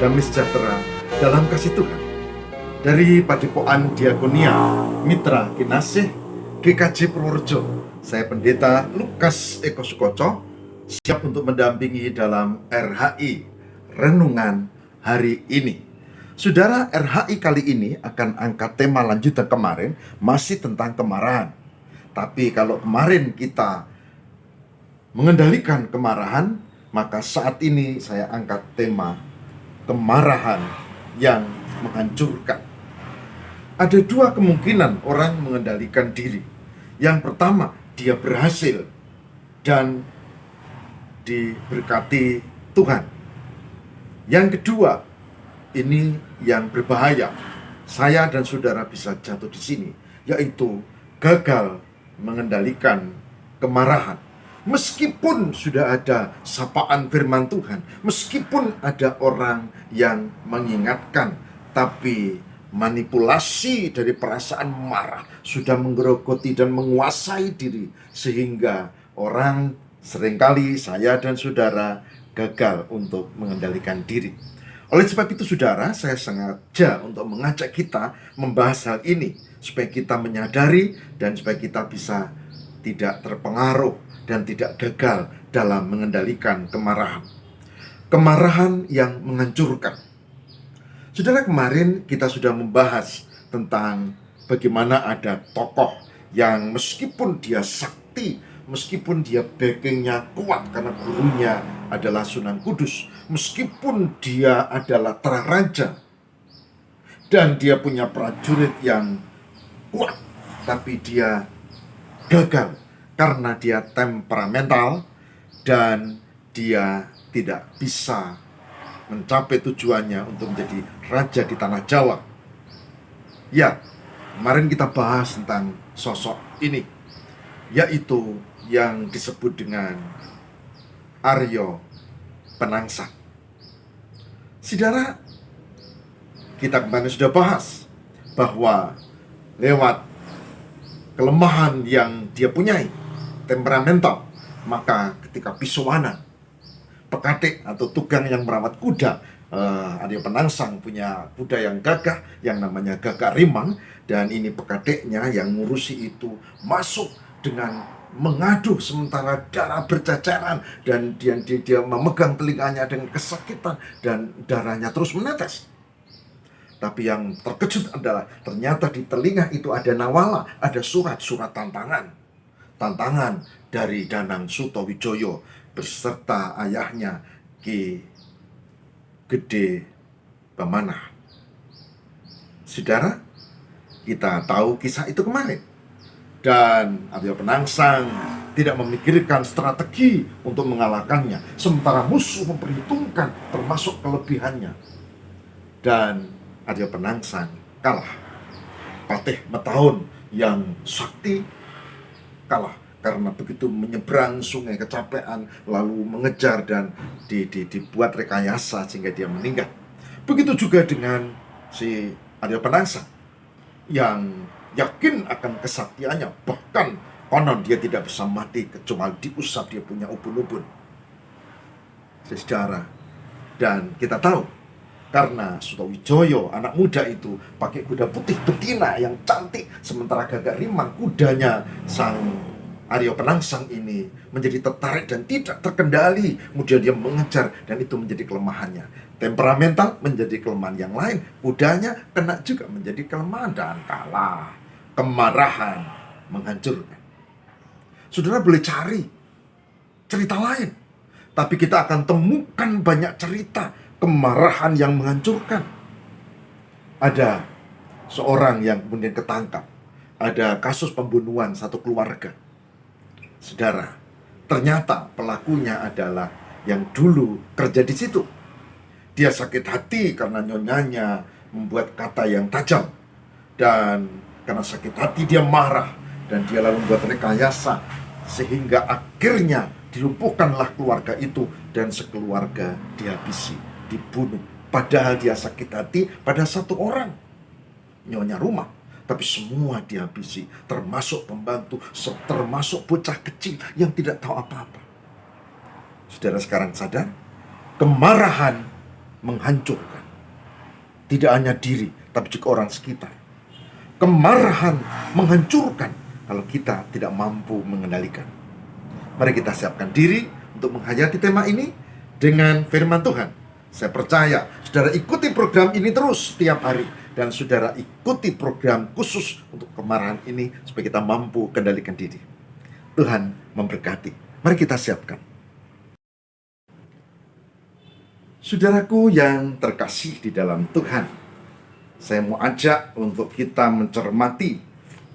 damai sejahtera dalam kasih Tuhan. Dari Padepokan Diakonia Mitra Kinasih GKJ Purworejo, saya Pendeta Lukas Eko Sukoco, siap untuk mendampingi dalam RHI Renungan hari ini. Saudara, RHI kali ini akan angkat tema lanjutan kemarin, masih tentang kemarahan. Tapi kalau kemarin kita mengendalikan kemarahan, maka saat ini saya angkat tema kemarahan yang menghancurkan. Ada dua kemungkinan orang mengendalikan diri. Yang pertama, dia berhasil dan diberkati Tuhan. Yang kedua, ini yang berbahaya. Saya dan saudara bisa jatuh di sini, yaitu gagal mengendalikan kemarahan. Meskipun sudah ada sapaan firman Tuhan, meskipun ada orang yang mengingatkan, tapi manipulasi dari perasaan marah sudah menggerogoti dan menguasai diri, sehingga orang seringkali, saya dan saudara, gagal untuk mengendalikan diri. Oleh sebab itu saudara, saya sengaja untuk mengajak kita membahas hal ini, supaya kita menyadari dan supaya kita bisa tidak terpengaruh dan tidak gagal dalam mengendalikan kemarahan. Kemarahan yang menghancurkan. Saudara, kemarin kita sudah membahas tentang bagaimana ada tokoh yang meskipun dia sakti, meskipun dia backingnya kuat karena gurunya adalah Sunan Kudus, meskipun dia adalah raja dan dia punya prajurit yang kuat, tapi dia gagal karena dia temperamental dan dia tidak bisa mencapai tujuannya untuk menjadi raja di tanah Jawa. Ya, kemarin kita bahas tentang sosok ini, yaitu yang disebut dengan Aryo Penangsang. Saudara, kita kemarin sudah bahas bahwa lewat kelemahan yang dia punyai, temperamental, maka ketika Pisuwanan, pekatik atau tukang yang merawat kuda, Aryo Penangsang punya kuda yang gagah yang namanya Gagak Rimang, dan ini pekatiknya yang ngurusi itu masuk dengan mengadu sementara darah berceceran, dan dia memegang telinganya dengan kesakitan dan darahnya terus menetes. Tapi yang terkejut adalah ternyata di telinga itu ada nawala, ada surat-surat tantangan dari Danang Sutawijoyo beserta ayahnya Ki Gede Bamanah. Saudara, kita tahu kisah itu kemarin. Dan Aryo Penangsang tidak memikirkan strategi untuk mengalahkannya, sementara musuh memperhitungkan termasuk kelebihannya. Dan Aryo Penangsang kalah. Patih Metaun yang sakti kalah karena begitu menyeberang sungai kecapean, lalu mengejar dan dibuat rekayasa sehingga dia meninggal. Begitu juga dengan si Aryo Penangsang yang yakin akan kesaktiannya, bahkan konon dia tidak bisa mati kecuali diusap, dia punya ubun-ubun. Saudara, dan kita tahu karena Sutawijoyo anak muda itu pakai kuda putih betina yang cantik, sementara Gagak Rimang kudanya sang Aryo Penangsang ini menjadi tertarik dan tidak terkendali, kemudian dia mengejar, dan itu menjadi kelemahannya. Temperamental menjadi kelemahan yang lain, kudanya kena juga menjadi kelemahan dan kalah. Kemarahan menghancurkan. Saudara boleh cari cerita lain, tapi kita akan temukan banyak cerita kemarahan yang menghancurkan. Ada seorang yang kemudian ketangkap. Ada kasus pembunuhan satu keluarga. Saudara, ternyata pelakunya adalah yang dulu kerja di situ. Dia sakit hati karena nyonyanya membuat kata yang tajam, dan karena sakit hati dia marah, dan dia lalu membuat rekayasa sehingga akhirnya dilumpuhkanlah keluarga itu, dan sekeluarga dihabisi, dibunuh. Padahal dia sakit hati pada satu orang, nyonya rumah, tapi semua dihabisi, termasuk pembantu, termasuk bocah kecil yang tidak tahu apa-apa. Saudara sekarang sadar, kemarahan menghancurkan. Tidak hanya diri, tapi juga orang sekitar. Kemarahan menghancurkan kalau kita tidak mampu mengendalikan. Mari kita siapkan diri untuk menghayati tema ini dengan firman Tuhan. Saya percaya saudara ikuti program ini terus setiap hari, dan saudara ikuti program khusus untuk kemarahan ini supaya kita mampu kendalikan diri. Tuhan memberkati. Mari kita siapkan. Saudaraku yang terkasih di dalam Tuhan, saya mau ajak untuk kita mencermati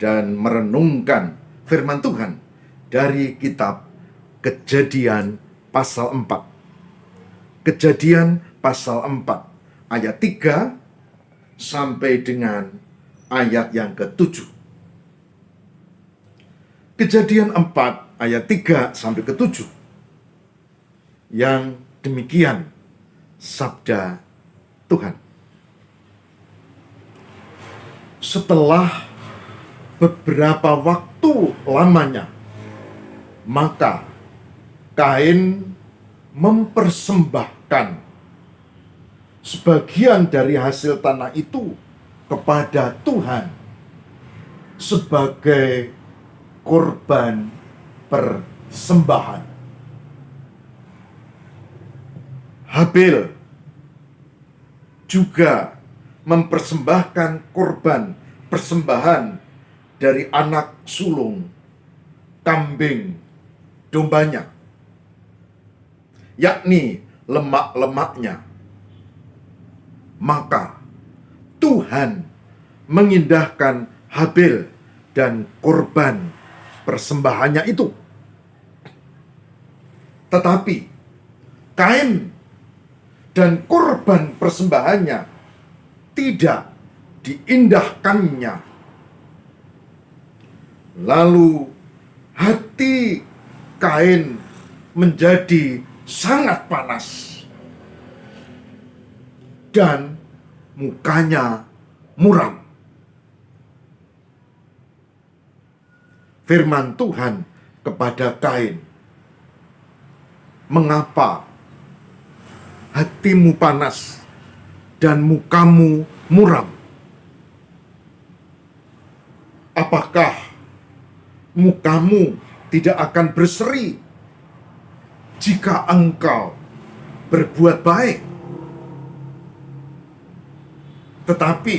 dan merenungkan firman Tuhan dari kitab Kejadian pasal 4. Kejadian pasal 4 ayat 3 sampai dengan ayat yang ke-7. Kejadian 4 ayat 3 sampai ke-7. Yang demikian sabda Tuhan. Setelah beberapa waktu lamanya, maka Kain mempersembahkan sebagian dari hasil tanah itu kepada Tuhan sebagai korban persembahan. Habil juga mempersembahkan korban persembahan dari anak sulung kambing dombanya, yakni lemak-lemaknya. Maka Tuhan mengindahkan Habil dan korban persembahannya itu. Tetapi Kain dan korban persembahannya tidak diindahkannya. Lalu hati Kain menjadi sangat panas dan mukanya muram. Firman Tuhan kepada Kain, "Mengapa hatimu panas dan mukamu muram? Apakah mukamu tidak akan berseri jika engkau berbuat baik? Tetapi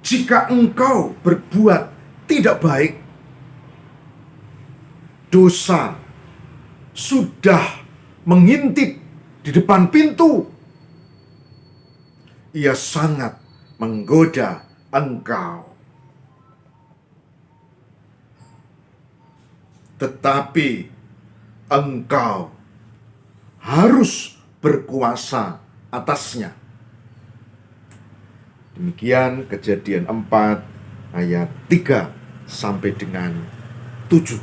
jika engkau berbuat tidak baik, dosa sudah mengintip di depan pintu. Ia sangat menggoda engkau. Tetapi engkau harus berkuasa atasnya." Demikian Kejadian 4 ayat 3 sampai dengan 7.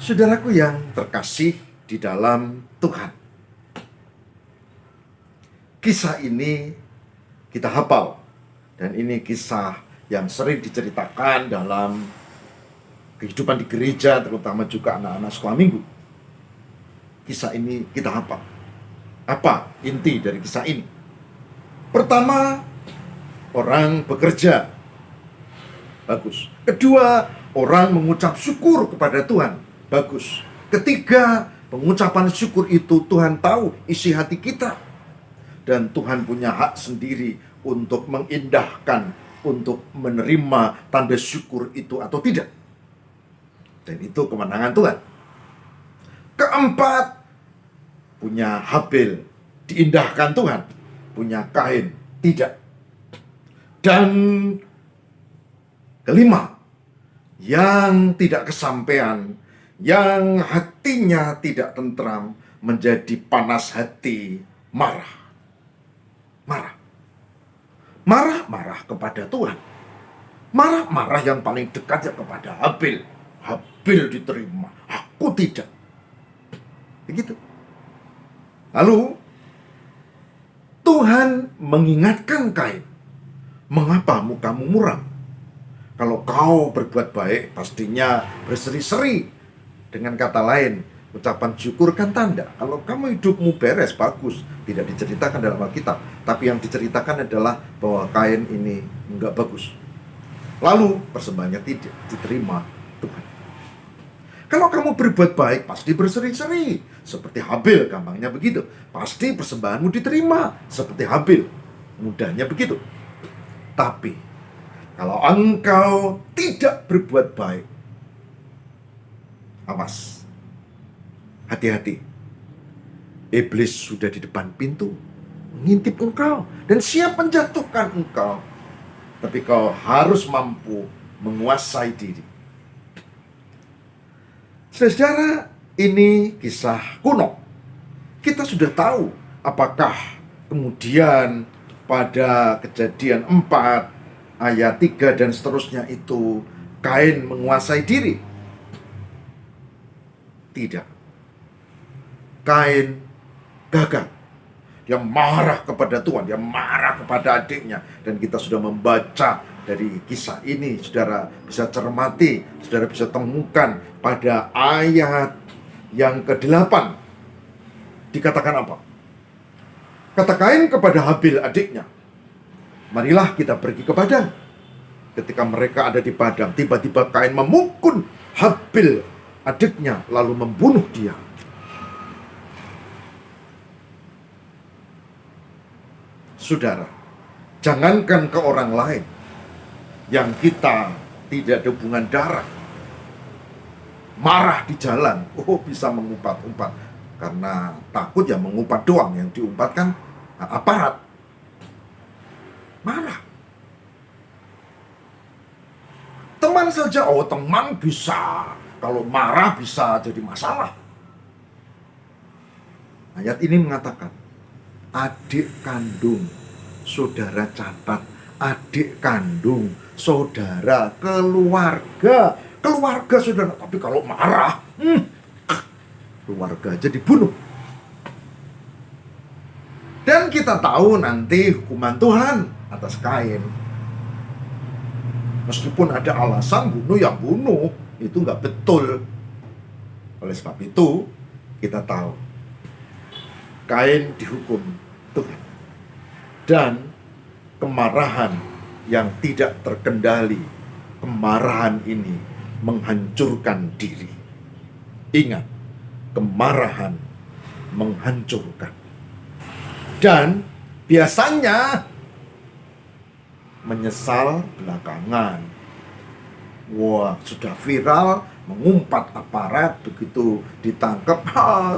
Saudaraku yang terkasih di dalam Tuhan, kisah ini kita hafal, dan ini kisah yang sering diceritakan dalam kehidupan di gereja, terutama juga anak-anak sekolah minggu. Kisah ini kita hafal. Apa inti dari kisah ini? Pertama, orang bekerja. Bagus. Kedua, orang mengucap syukur kepada Tuhan. Bagus. Ketiga, pengucapan syukur itu Tuhan tahu isi hati kita. Dan Tuhan punya hak sendiri untuk mengindahkan, untuk menerima tanda syukur itu atau tidak. Dan itu kemenangan Tuhan. Keempat, punya Habil diindahkan Tuhan, punya Kain tidak. Dan kelima, yang tidak kesampaian, yang hatinya tidak tentram, menjadi panas hati, marah. Marah kepada Tuhan. Marah yang paling dekat ya kepada Habil. Habil diterima, aku tidak. Begitu. Lalu Tuhan mengingatkan Kain, "Mengapa mukamu muram? Kalau kau berbuat baik, pastinya berseri-seri." Dengan kata lain, Ucapan syukur kan tanda. Kalau kamu hidupmu beres, bagus. Tidak diceritakan dalam Alkitab. Tapi yang diceritakan adalah bahwa Kain ini enggak bagus. Lalu persembahannya tidak diterima Tuhan. Kalau kamu berbuat baik, pasti berseri-seri. Seperti Habil, gampangnya begitu. Pasti persembahanmu diterima. Seperti Habil, mudahnya begitu. Tapi, kalau engkau tidak berbuat baik, awas. Hati-hati. Iblis sudah di depan pintu, mengintip engkau, dan siap menjatuhkan engkau. Tapi kau harus mampu menguasai diri. Saudara, ini kisah kuno. Kita sudah tahu apakah kemudian pada Kejadian 4 ayat 3 dan seterusnya itu Kain menguasai diri. Tidak. Kain gagal. Dia marah kepada Tuhan, dia marah kepada adiknya. Dan kita sudah membaca dari kisah ini, saudara bisa cermati, saudara bisa temukan pada ayat yang ke-8. Dikatakan apa? Kata Kain kepada Habil adiknya, marilah kita pergi ke padang. Ketika mereka ada di padang, tiba-tiba Kain memukul Habil adiknya, lalu membunuh dia. Saudara, jangankan ke orang lain yang kita tidak ada hubungan darah, marah di jalan, bisa mengumpat-umpat. Karena takut ya mengumpat doang, yang diumpatkan aparat. Marah. Teman saja, teman bisa, kalau marah bisa jadi masalah. Ayat ini mengatakan, adik kandung, saudara catat, adik kandung, saudara, keluarga saudara. Tapi kalau marah, keluarga aja dibunuh. Dan kita tahu nanti hukuman Tuhan atas Kain. Meskipun ada alasan bunuh yang bunuh, itu nggak betul. Oleh sebab itu, kita tahu Kain dihukum Tuhan. Dan kemarahan yang tidak terkendali, kemarahan ini menghancurkan diri. Ingat, kemarahan menghancurkan. Dan biasanya menyesal belakangan. Wah, sudah viral, mengumpat aparat, begitu ditangkap,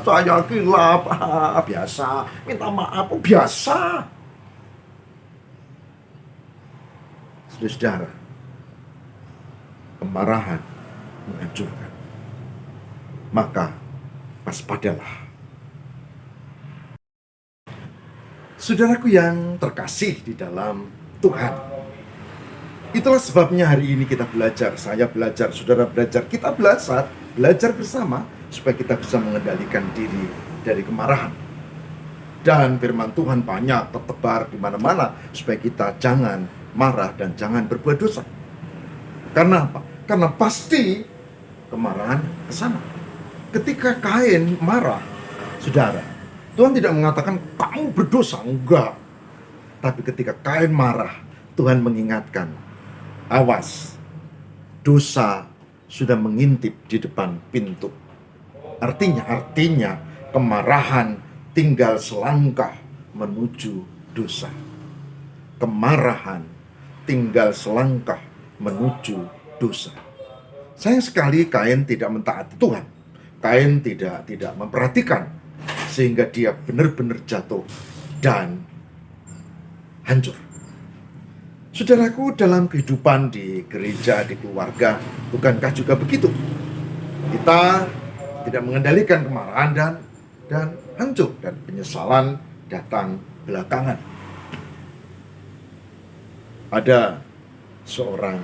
saya kilap, biasa, minta maaf, biasa. Saudara, kemarahan menghancurkan. Maka waspadalah. Saudaraku yang terkasih di dalam Tuhan, itulah sebabnya hari ini kita belajar, saya belajar, saudara belajar, kita belajar bersama supaya kita bisa mengendalikan diri dari kemarahan. Dan firman Tuhan banyak tertebar di mana-mana supaya kita jangan marah dan jangan berbuat dosa. Karena apa? Karena pasti kemarahan ke sana. Ketika Kain marah, saudara, Tuhan tidak mengatakan kamu berdosa, enggak. Tapi ketika Kain marah, Tuhan mengingatkan, awas, dosa sudah mengintip di depan pintu. Artinya kemarahan tinggal selangkah menuju dosa. Kemarahan tinggal selangkah menuju dosa. Sayang sekali Kain tidak mentaati Tuhan. Kain tidak memperhatikan, sehingga dia benar-benar jatuh dan hancur. Saudaraku, dalam kehidupan di gereja, di keluarga, bukankah juga begitu? Kita tidak mengendalikan kemarahan dan hancur, dan penyesalan datang belakangan. Ada seorang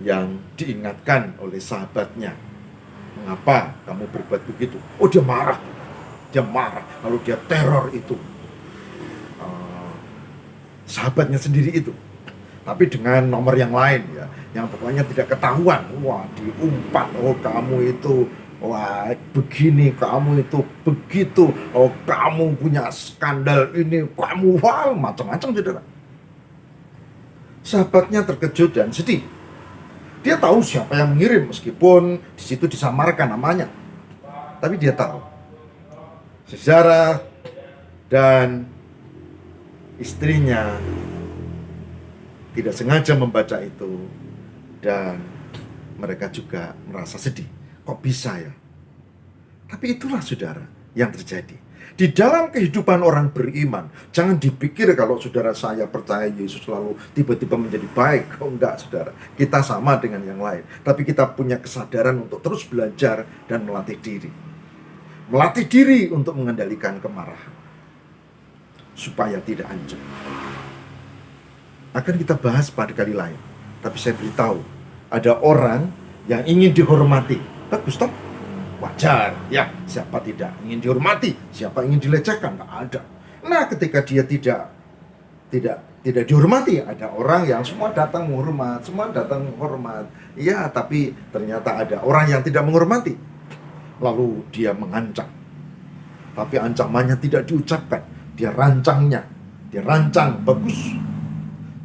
yang diingatkan oleh sahabatnya, mengapa kamu berbuat begitu? Oh, dia marah, lalu dia teror itu sahabatnya sendiri itu, tapi dengan nomor yang lain ya, yang pokoknya tidak ketahuan. Wah, diumpat, oh kamu itu Wah, begini kamu itu, begitu. Oh, kamu punya skandal ini, kamu wah, macam-macam saudara. Sahabatnya terkejut dan sedih. Dia tahu siapa yang mengirim, meskipun di situ disamarkan namanya. Tapi dia tahu sejarah dan istrinya tidak sengaja membaca itu, dan mereka juga merasa sedih. Kok bisa ya? Tapi itulah saudara yang terjadi di dalam kehidupan orang beriman. Jangan dipikir kalau saudara saya percaya Yesus lalu tiba-tiba menjadi baik. Oh enggak saudara, kita sama dengan yang lain. Tapi kita punya kesadaran untuk terus belajar dan melatih diri. Melatih diri untuk mengendalikan kemarahan supaya tidak hancur. Akan kita bahas pada kali lain. Tapi saya beritahu, ada orang yang ingin dihormati. Bagus toh? Wajar, ya. Siapa tidak ingin dihormati? Siapa ingin dilecehkan? Nggak ada. Nah, ketika dia tidak dihormati, ada orang yang semua datang menghormat, semua datang menghormat. Ya, tapi ternyata ada orang yang tidak menghormati. Lalu dia mengancam. Tapi ancamannya tidak diucapkan. Dia rancang bagus.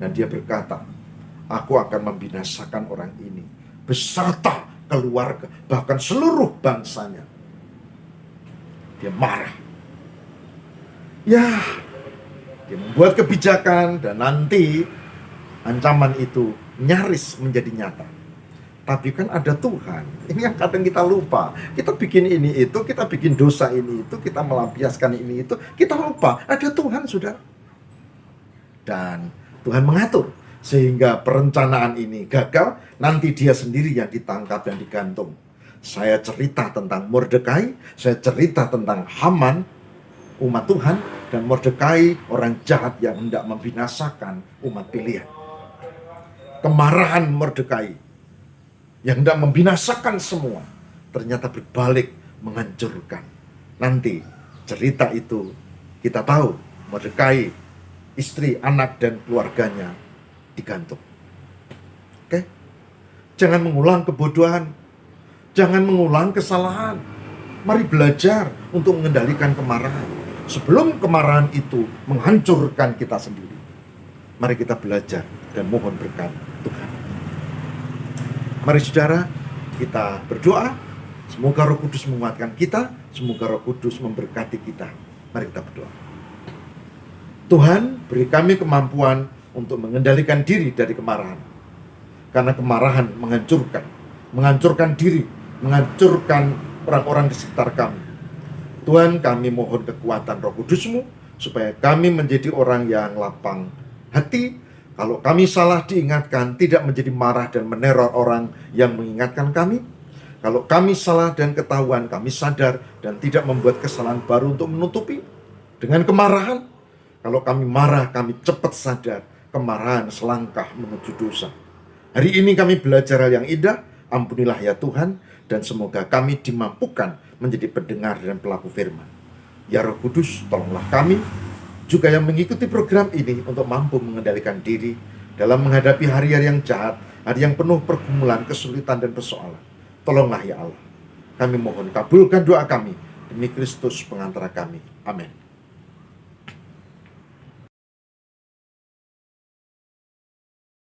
Dan dia berkata, aku akan membinasakan orang ini beserta keluarga, bahkan seluruh bangsanya. Dia marah. Ya, dia membuat kebijakan dan nanti ancaman itu nyaris menjadi nyata. Tapi kan ada Tuhan. Ini yang kadang kita lupa. Kita bikin ini itu, kita bikin dosa ini itu, kita melampiaskan ini itu, kita lupa. Ada Tuhan, saudara. Dan Tuhan mengatur sehingga perencanaan ini gagal, nanti dia sendiri yang ditangkap dan digantung. Saya cerita tentang Mordekai, saya cerita tentang Haman, umat Tuhan, dan Mordekai, orang jahat yang hendak membinasakan umat pilihan. Kemarahan Mordekai yang hendak membinasakan semua, ternyata berbalik menghancurkan. Nanti cerita itu kita tahu, Mordekai, istri, anak, dan keluarganya digantung. Oke? Jangan mengulang kebodohan. Jangan mengulang kesalahan. Mari belajar untuk mengendalikan kemarahan. Sebelum kemarahan itu menghancurkan kita sendiri. Mari kita belajar dan mohon berkat Tuhan. Mari saudara, kita berdoa. Semoga Roh Kudus menguatkan kita. Semoga Roh Kudus memberkati kita. Mari kita berdoa. Tuhan, beri kami kemampuan untuk mengendalikan diri dari kemarahan. Karena kemarahan menghancurkan diri, menghancurkan orang-orang di sekitar kami. Tuhan, kami mohon kekuatan Roh Kudus-Mu, supaya kami menjadi orang yang lapang hati. Kalau kami salah diingatkan, tidak menjadi marah dan meneror orang yang mengingatkan kami. Kalau kami salah dan ketahuan, kami sadar dan tidak membuat kesalahan baru untuk menutupi dengan kemarahan. Kalau kami marah, kami cepat sadar. Kemarahan selangkah menuju dosa. Hari ini kami belajar hal yang indah. Ampunilah ya Tuhan. Dan semoga kami dimampukan menjadi pendengar dan pelaku firman. Ya Roh Kudus, tolonglah kami juga yang mengikuti program ini untuk mampu mengendalikan diri dalam menghadapi hari-hari yang jahat, hari yang penuh pergumulan, kesulitan, dan persoalan. Tolonglah ya Allah. Kami mohon kabulkan doa kami demi Kristus pengantara kami. Amin.